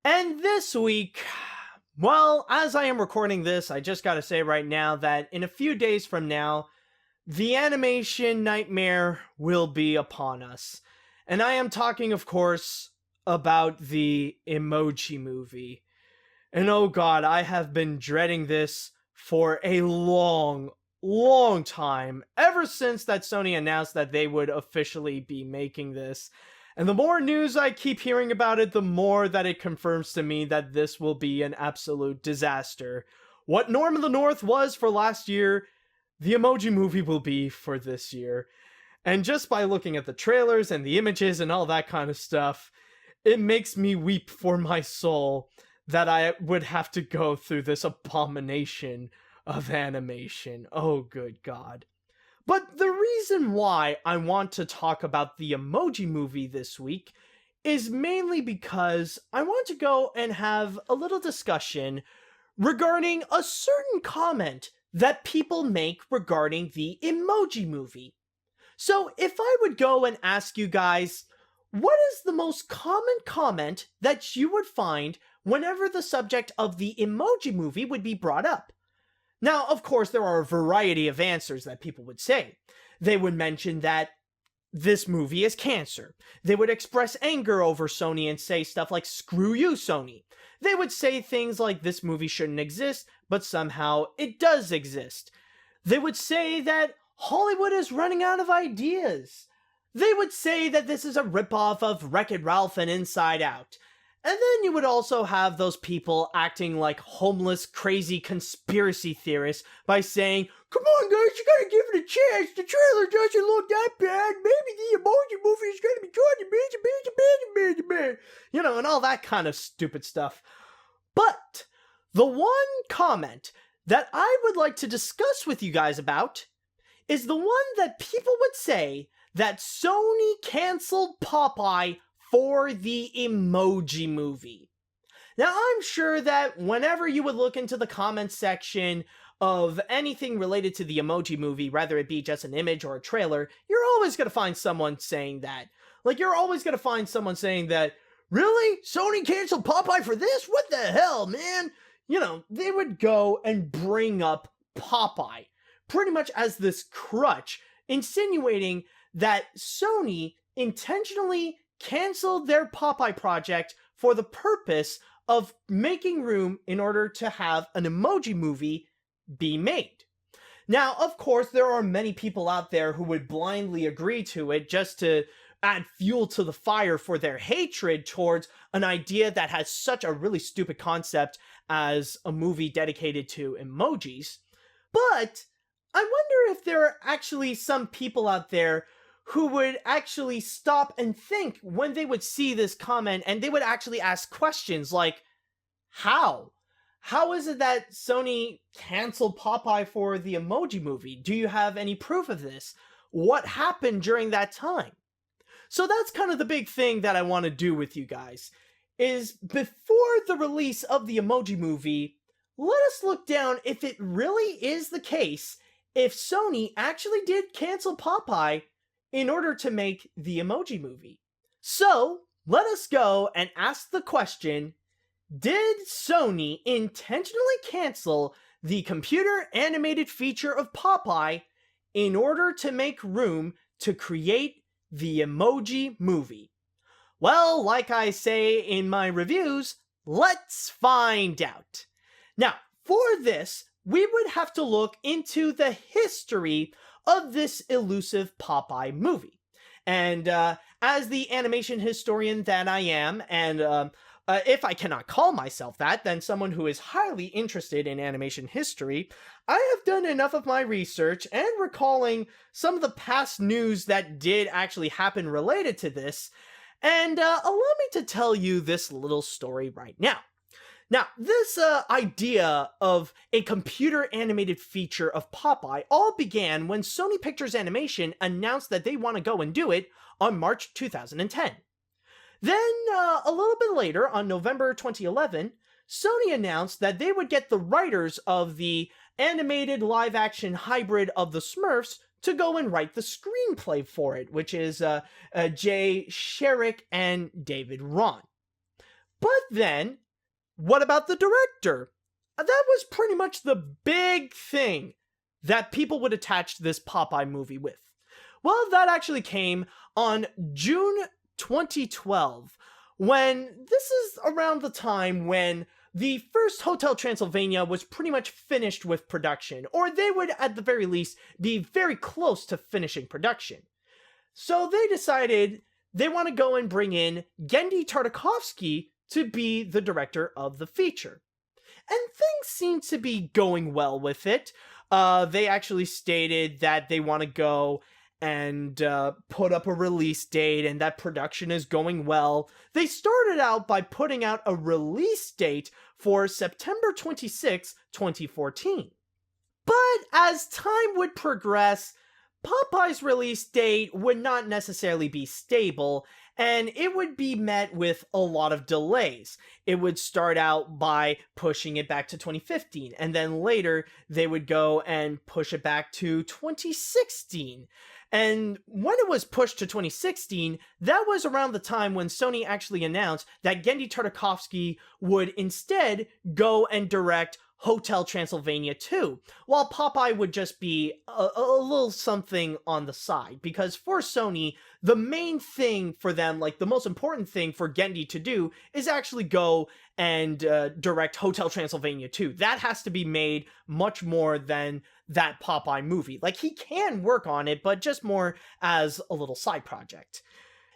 And this week, well, as I am recording this, I just gotta say right now that in a few days from now, the animation nightmare will be upon us. And I am talking, of course, about the Emoji Movie. And oh god, I have been dreading this for a long time, ever since that Sony announced that they would officially be making this. And the more news I keep hearing about it, the more that it confirms to me that this will be an absolute disaster. What Norm of the North was for last year, the Emoji Movie will be for this year. And just by looking at the trailers and the images and all that kind of stuff, it makes me weep for my soul that I would have to go through this abomination of animation. Oh, good God. But the reason why I want to talk about the Emoji Movie this week is mainly because I want to go and have a little discussion regarding a certain comment that people make regarding the Emoji Movie. So if I would go and ask you guys, what is the most common comment that you would find whenever the subject of the Emoji Movie would be brought up? Now, of course, there are a variety of answers that people would say. They would mention that this movie is cancer. They would express anger over Sony and say stuff like, "Screw you, Sony." They would say things like, "This movie shouldn't exist, but somehow it does exist." They would say that Hollywood is running out of ideas. They would say that this is a ripoff of Wreck-It Ralph and Inside Out. And then you would also have those people acting like homeless, crazy conspiracy theorists by saying, "Come on guys, you gotta give it a chance, the trailer doesn't look that bad, maybe the Emoji Movie is gonna be good, and all that kind of stupid stuff." But the one comment that I would like to discuss with you guys about is the one that people would say that Sony canceled Popeye for the Emoji Movie. Now, I'm sure that whenever you would look into the comments section of anything related to the Emoji Movie, whether it be just an image or a trailer, you're always going to find someone saying that. You're always going to find someone saying that, "Really? Sony canceled Popeye for this? What the hell, man?" They would go and bring up Popeye pretty much as this crutch, insinuating that Sony intentionally canceled their Popeye project for the purpose of making room in order to have an Emoji Movie be made. Now, of course, there are many people out there who would blindly agree to it just to add fuel to the fire for their hatred towards an idea that has such a really stupid concept as a movie dedicated to emojis. But I wonder if there are actually some people out there who would actually stop and think when they would see this comment, and they would actually ask questions like, how? How is it that Sony canceled Popeye for the Emoji Movie? Do you have any proof of this? What happened during that time? So that's kind of the big thing that I want to do with you guys, is before the release of the Emoji Movie, let us look down if it really is the case, if Sony actually did cancel Popeye in order to make the Emoji Movie. So, let us go and ask the question, did Sony intentionally cancel the computer animated feature of Popeye in order to make room to create the Emoji Movie? Well, like I say in my reviews, let's find out. Now, for this, we would have to look into the history of this elusive Popeye movie. And as the animation historian that I am, and if I cannot call myself that, then someone who is highly interested in animation history, I have done enough of my research and recalling some of the past news that did actually happen related to this, and allow me to tell you this little story right now. Now, this idea of a computer-animated feature of Popeye all began when Sony Pictures Animation announced that they want to go and do it on March 2010. Then, a little bit later, on November 2011, Sony announced that they would get the writers of the animated live-action hybrid of the Smurfs to go and write the screenplay for it, which is Jay Sherrick and David Ron. But then, what about the director? That was pretty much the big thing that people would attach this Popeye movie with. Well, that actually came on June 2012, when this is around the time when the first Hotel Transylvania was pretty much finished with production, or they would at the very least be very close to finishing production. So they decided they want to go and bring in Genndy Tartakovsky to be the director of the feature. And things seem to be going well with it. They actually stated that they want to go and put up a release date and that production is going well. They started out by putting out a release date for September 26, 2014. But as time would progress, Popeye's release date would not necessarily be stable, and it would be met with a lot of delays. It would start out by pushing it back to 2015, and then later they would go and push it back to 2016. And when it was pushed to 2016, that was around the time when Sony actually announced that Genndy Tartakovsky would instead go and direct Hotel Transylvania 2, while Popeye would just be a little something on the side, because for Sony, the main thing for them, like the most important thing for Genndy to do, is actually go and direct Hotel Transylvania 2. That has to be made much more than that Popeye movie. Like, he can work on it, but just more as a little side project.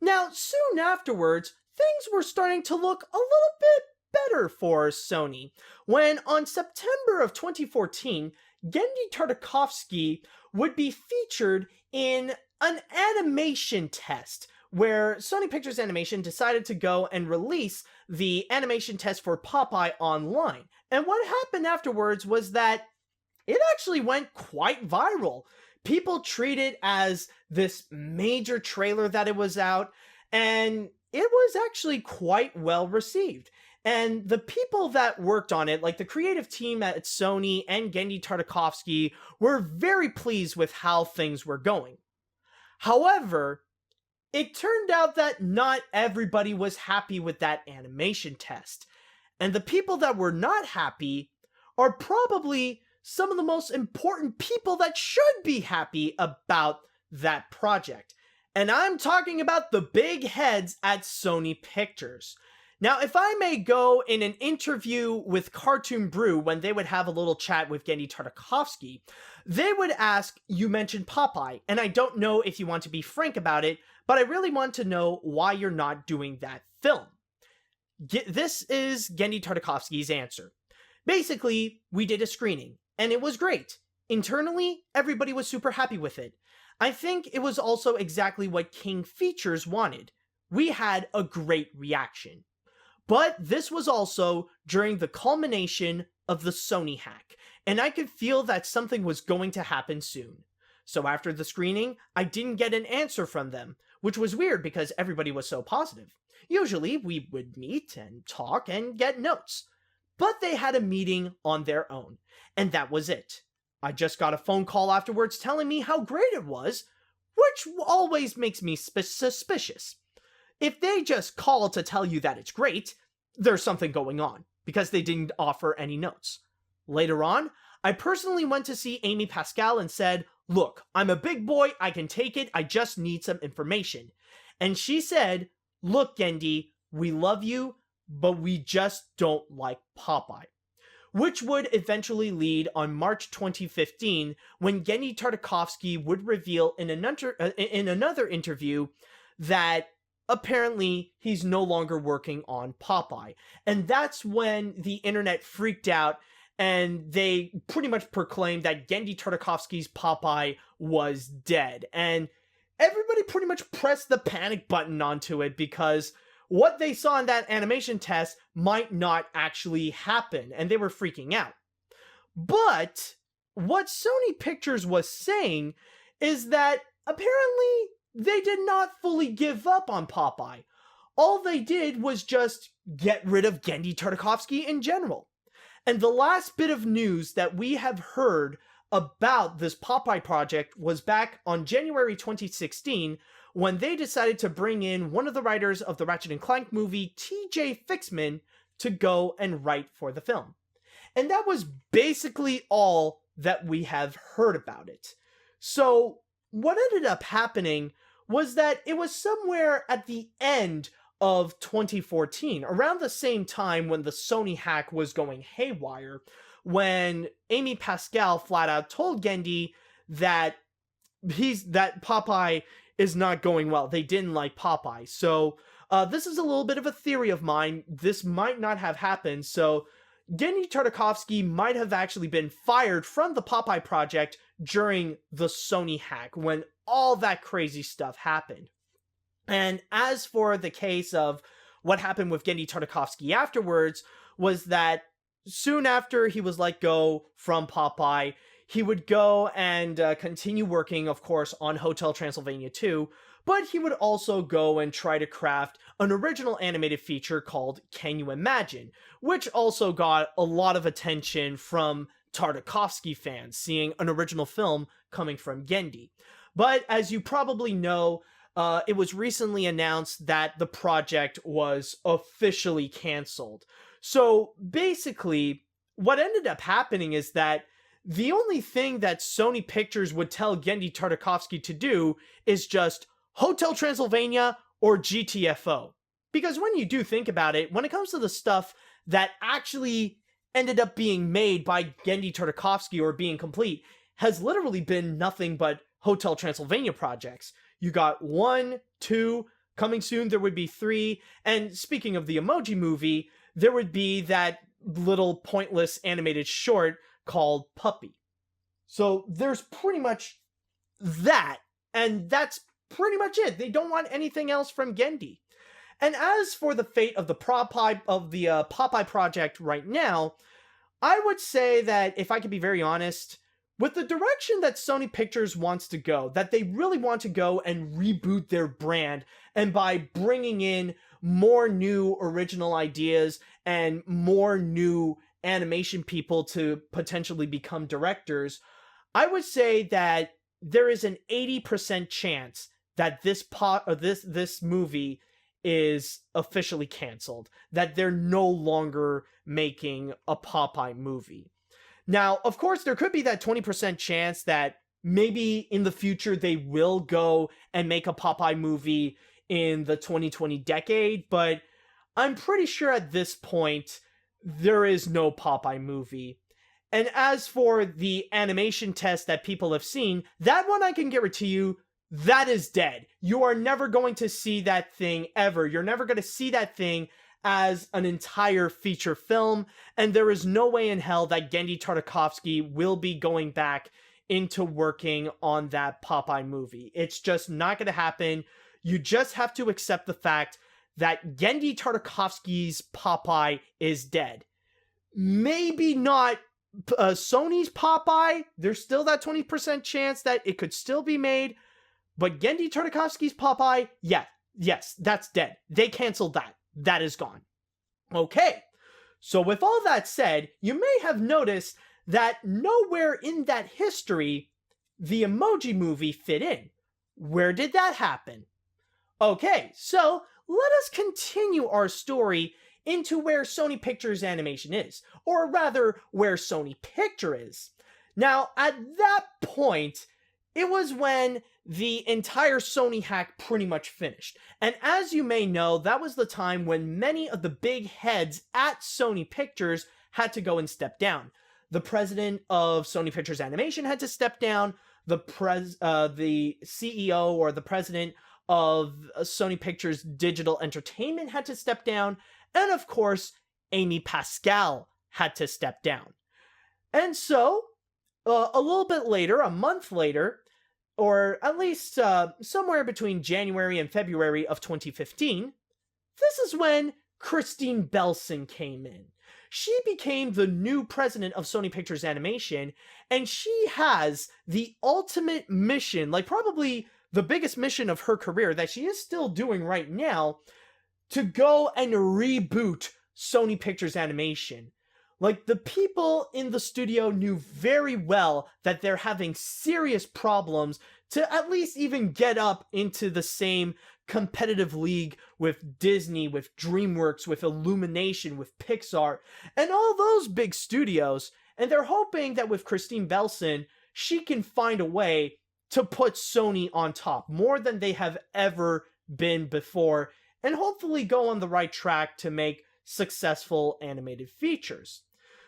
Now, soon afterwards, things were starting to look a little bit better for Sony, when on September of 2014, Genndy Tartakovsky would be featured in an animation test, where Sony Pictures Animation decided to go and release the animation test for Popeye online. And what happened afterwards was that it actually went quite viral. People treat it as this major trailer that it was out, and it was actually quite well received. And the people that worked on it, like the creative team at Sony and Genndy Tartakovsky, were very pleased with how things were going. However, it turned out that not everybody was happy with that animation test. And the people that were not happy are probably some of the most important people that should be happy about that project. And I'm talking about the big heads at Sony Pictures. Now, if I may go in an interview with Cartoon Brew, when they would have a little chat with Genndy Tartakovsky, they would ask, you mentioned Popeye, and I don't know if you want to be frank about it, but I really want to know why you're not doing that film. This is Genndy Tartakovsky's answer. Basically, we did a screening, and it was great. Internally, everybody was super happy with it. I think it was also exactly what King Features wanted. We had a great reaction. But this was also during the culmination of the Sony hack, and I could feel that something was going to happen soon. So after the screening, I didn't get an answer from them, which was weird because everybody was so positive. Usually, we would meet and talk and get notes. But they had a meeting on their own, and that was it. I just got a phone call afterwards telling me how great it was, which always makes me suspicious. If they just call to tell you that it's great, there's something going on, because they didn't offer any notes. Later on, I personally went to see Amy Pascal and said, look, I'm a big boy, I can take it, I just need some information. And she said, look, Genndy, we love you, but we just don't like Popeye. Which would eventually lead on March 2015, when Genndy Tartakovsky would reveal in another interview that apparently he's no longer working on Popeye. And that's when the internet freaked out, and they pretty much proclaimed that Genndy Tartakovsky's Popeye was dead. And everybody pretty much pressed the panic button onto it, because what they saw in that animation test might not actually happen, and they were freaking out. But what Sony Pictures was saying is that apparently they did not fully give up on Popeye. All they did was just get rid of Genndy Tartakovsky in general. And the last bit of news that we have heard about this Popeye project was back on January 2016, when they decided to bring in one of the writers of the Ratchet and Clank movie, TJ Fixman, to go and write for the film. And that was basically all that we have heard about it. So what ended up happening was that it was somewhere at the end of 2014, around the same time when the Sony hack was going haywire, when Amy Pascal flat out told Genndy that Popeye is not going well. They didn't like Popeye. So this is a little bit of a theory of mine. This might not have happened. So Genndy Tartakovsky might have actually been fired from the Popeye project during the Sony hack, when all that crazy stuff happened. And as for the case of what happened with Genndy Tartakovsky afterwards, was that soon after he was let go from Popeye, he would go and continue working, of course, on Hotel Transylvania 2, but he would also go and try to craft an original animated feature called Can You Imagine?, which also got a lot of attention from Tartakovsky fans, seeing an original film coming from Genndy. But as you probably know, it was recently announced that the project was officially canceled. So basically, what ended up happening is that the only thing that Sony Pictures would tell Genndy Tartakovsky to do is just Hotel Transylvania or GTFO. Because when you do think about it, when it comes to the stuff that actually ended up being made by Genndy Tartakovsky or being complete, has literally been nothing but Hotel Transylvania projects. You got 1, 2, coming soon there would be 3, and speaking of the Emoji movie, there would be that little pointless animated short called Puppy. So there's pretty much that, and that's pretty much it. They don't want anything else from Genndy. And as for the fate of the Popeye project right now, I would say that, if I could be very honest, with the direction that Sony Pictures wants to go, that they really want to go and reboot their brand, and by bringing in more new original ideas and more new animation people to potentially become directors, I would say that there is an 80% chance that this movie is officially canceled, that they're no longer making a Popeye movie. Now, of course, there could be that 20% chance that maybe in the future they will go and make a Popeye movie in the 2020 decade, but I'm pretty sure at this point there is no Popeye movie. And as for the animation test that people have seen, that one I can guarantee you, that is dead. You are never going to see that thing ever. You're never going to see that thing as an entire feature film, and there is no way in hell that Genndy Tartakovsky will be going back into working on that Popeye movie. It's just not going to happen. You just have to accept the fact that Genndy Tartakovsky's Popeye is dead. Maybe not Sony's Popeye. There's still that 20% chance that it could still be made, but Genndy Tartakovsky's Popeye, yes, that's dead. They canceled that. That is gone. Okay, so with all that said, you may have noticed that nowhere in that history the Emoji movie fit in. Where did that happen? Okay, so let us continue our story into where Sony Pictures Animation is, or rather, where Sony Picture is. Now, at that point, it was when the entire Sony hack pretty much finished. And as you may know, that was the time when many of the big heads at Sony Pictures had to go and step down. The president of Sony Pictures Animation had to step down, the CEO or the president of Sony Pictures Digital Entertainment had to step down, and of course, Amy Pascal had to step down. And so, a little bit later, a month later, or at least somewhere between January and February of 2015, this is when Christine Belson came in. She became the new president of Sony Pictures Animation, and she has the ultimate mission, like probably the biggest mission of her career that she is still doing right now, to go and reboot Sony Pictures Animation. Like, the people in the studio knew very well that they're having serious problems to at least even get up into the same competitive league with Disney, with DreamWorks, with Illumination, with Pixar, and all those big studios. And they're hoping that with Christine Belson, she can find a way to put Sony on top more than they have ever been before, and hopefully go on the right track to make successful animated features.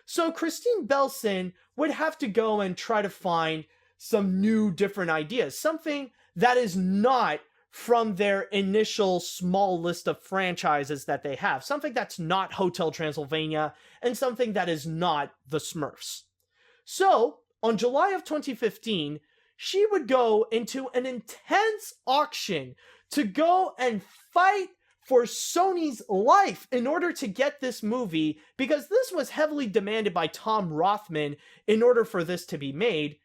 So Christine Belson would have to go and try to find some new different ideas, something that is not from their initial small list of franchises that they have, something that's not Hotel Transylvania, and something that is not the Smurfs. So, on July of 2015, she would go into an intense auction to go and fight for Sony's life in order to get this movie, because this was heavily demanded by Tom Rothman in order for this to be made.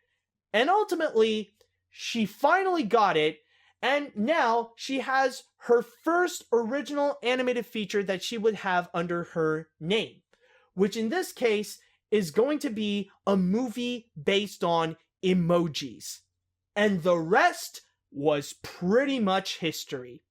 And ultimately, she finally got it, and now she has her first original animated feature that she would have under her name, which in this case is going to be a movie based on emojis. And the rest was pretty much history.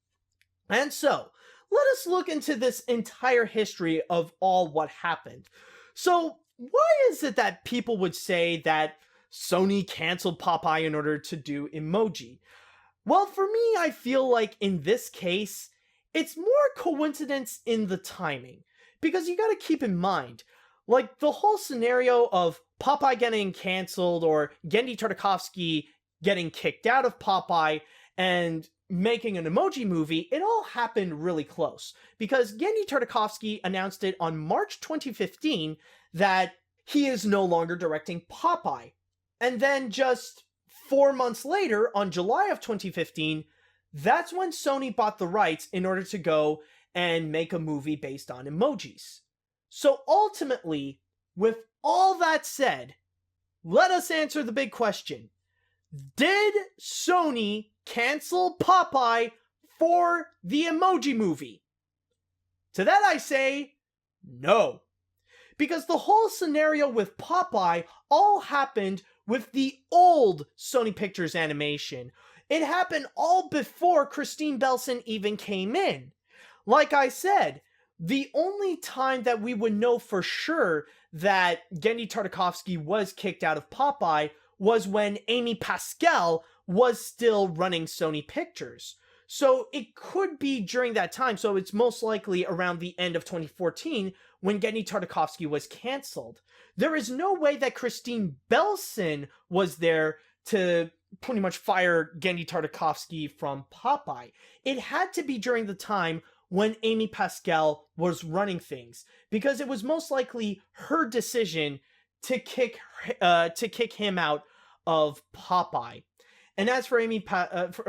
And so, let us look into this entire history of all what happened. So, why is it that people would say that Sony canceled Popeye in order to do Emoji? Well, for me, I feel like in this case, it's more coincidence in the timing. Because you gotta keep in mind, like the whole scenario of Popeye getting canceled or Genndy Tartakovsky getting kicked out of Popeye and making an Emoji movie, it all happened really close. Because Genndy Tartakovsky announced it on March 2015 that he is no longer directing Popeye. And then just 4 months later, on July of 2015, that's when Sony bought the rights in order to go and make a movie based on emojis. So ultimately, with all that said, let us answer the big question. Did Sony cancel Popeye for the Emoji Movie? To that I say, no. Because the whole scenario with Popeye all happened with the old Sony Pictures animation. It happened all before Christine Belson even came in. Like I said, the only time that we would know for sure that Genndy Tartakovsky was kicked out of Popeye was when Amy Pascal was still running Sony Pictures. So it could be during that time, so it's most likely around the end of 2014 when Genndy Tartakovsky was cancelled. There is no way that Christine Belson was there to pretty much fire Genndy Tartakovsky from Popeye. It had to be during the time when Amy Pascal was running things, because it was most likely her decision to kick him out of Popeye. And as for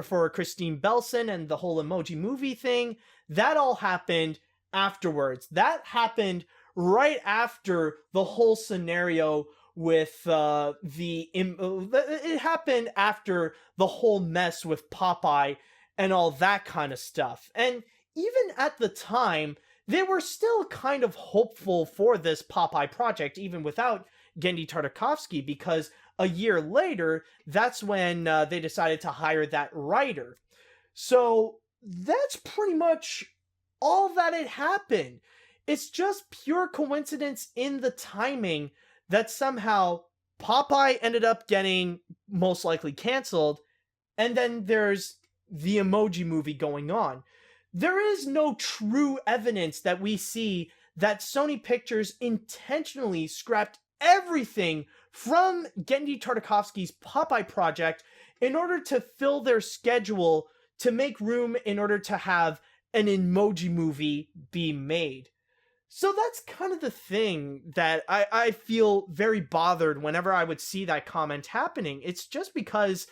for Christine Belson and the whole Emoji Movie thing, that all happened afterwards. That happened right after the whole scenario with it happened after the whole mess with Popeye and all that kind of stuff. And even at the time, they were still kind of hopeful for this Popeye project, even without Genndy Tartakovsky, because a year later, that's when they decided to hire that writer. So that's pretty much all that had happened. It's just pure coincidence in the timing that somehow Popeye ended up getting most likely canceled, and then there's the Emoji Movie going on. There is no true evidence that we see that Sony Pictures intentionally scrapped everything from Genndy Tartakovsky's Popeye project in order to fill their schedule to make room in order to have an Emoji Movie be made. So that's kind of the thing that I feel very bothered whenever I would see that comment happening. It's just because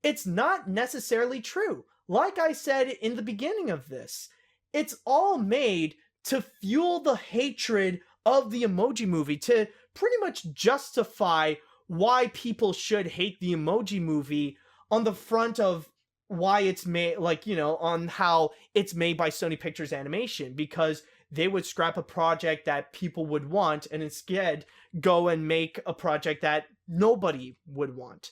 it's not necessarily true. Like I said in the beginning of this, it's all made to fuel the hatred of the Emoji Movie, to pretty much justify why people should hate the Emoji Movie on the front of why it's made, like, you know, on how it's made by Sony Pictures Animation, because they would scrap a project that people would want and instead go and make a project that nobody would want.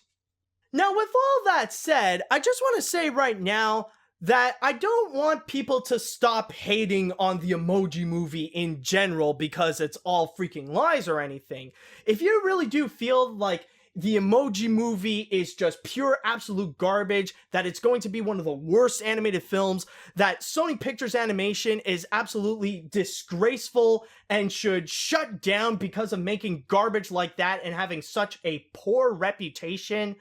Now, with all that said, I just want to say right now that I don't want people to stop hating on the Emoji Movie in general because it's all freaking lies or anything. If you really do feel like the Emoji Movie is just pure absolute garbage, that it's going to be one of the worst animated films, that Sony Pictures Animation is absolutely disgraceful and should shut down because of making garbage like that and having such a poor reputation,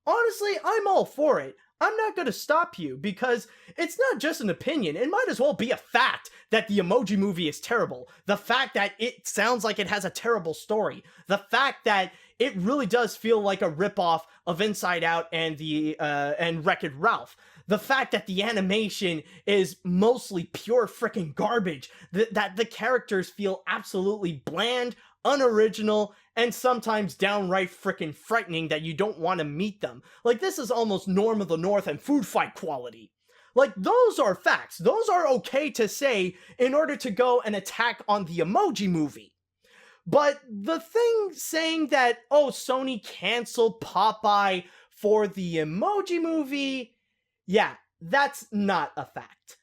honestly, I'm all for it. I'm not going to stop you because it's not just an opinion. It might as well be a fact that the Emoji Movie is terrible. The fact that it sounds like it has a terrible story. The fact that it really does feel like a ripoff of Inside Out and and Wreck-It Ralph. The fact that the animation is mostly pure freaking garbage. That the characters feel absolutely bland, unoriginal, and sometimes downright freaking frightening that you don't want to meet them. Like, this is almost Norm of the North and Food Fight quality. Like, those are facts. Those are okay to say in order to go and attack on the Emoji Movie. But the thing saying that, oh, Sony canceled Popeye for the Emoji Movie, yeah, that's not a fact.